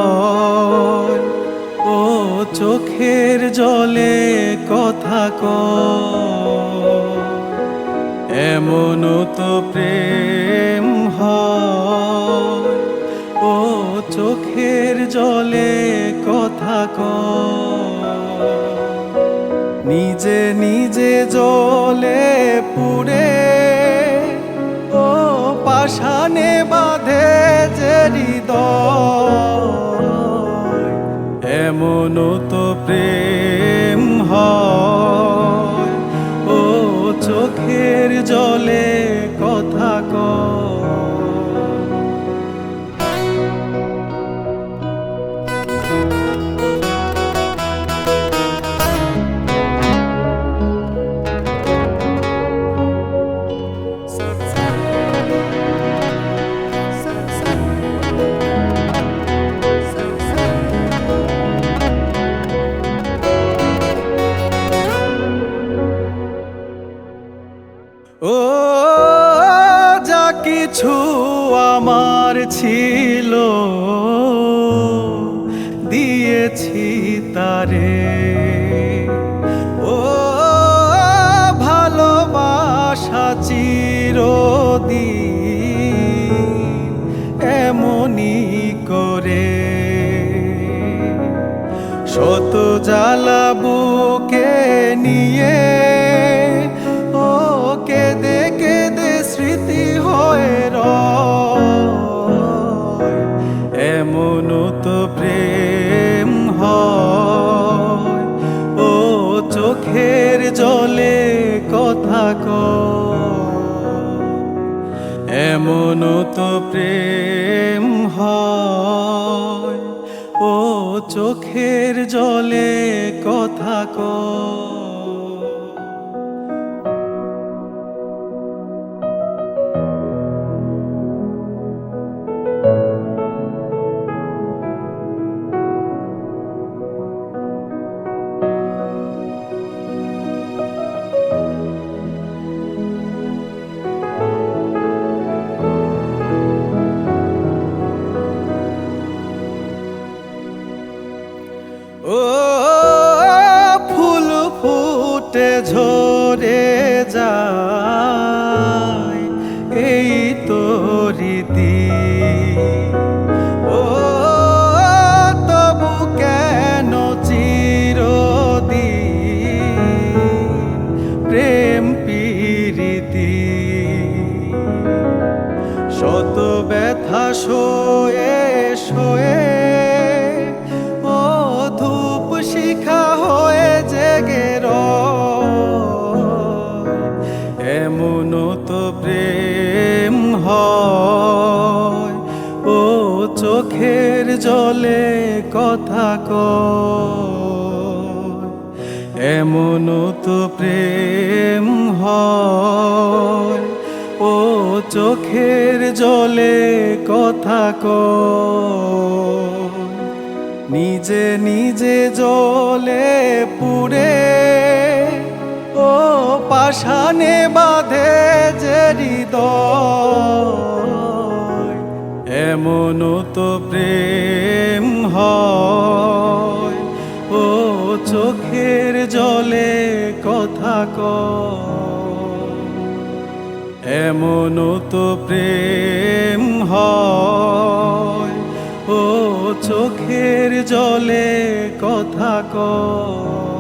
হয়, ও চোখের জলে কথা কয়, এমনও তো প্রেম হয়, ও চোখের জলে কথা কয়, নিজে নিজে জ্বলে পুড়ে, ও পাষাণে বাঁধে যে হৃদয়, এমনও তো প্রেম হয়, ও চোখের জলে কথা কয়। ও যা কিছু আমার ছিল দিয়েছি তারে, ও ভালোবাসা চিরদিন এমনি করে, শত জ্বালা বুকে নিয়ে, ও কেঁদে কেঁদে স্মৃতি হয়ে রয়, এমনও তো প্রেম হয়, ও চোখের জলে কথা কয়, এমনও তো প্রেম হয়, ও চোখের জলে কথা কয়। ও ফুল ফুটে ঝরে যায় এই তো রীতি, ও তবু কেন চিরদিন প্রেম প্রীতি, শত ব্যথা সয়ে সয়ে, ও ধূপ শিখা হয়ে জেগে রয়, এমনও তো প্রেম হয়, ও চোখের জলে কথা কয়, এমনও তো প্রেম হয়, ও চোখের জলে কথা কয়, নিজে নিজে জ্বলে পুড়ে, ও পাষাণে বাঁধে যে হৃদয়, এমনও তো প্রেম হয়, ও চোখের জলে কথা কয়, এমনও তো প্রেম হয়, ও চোখের জলে কথা কয়।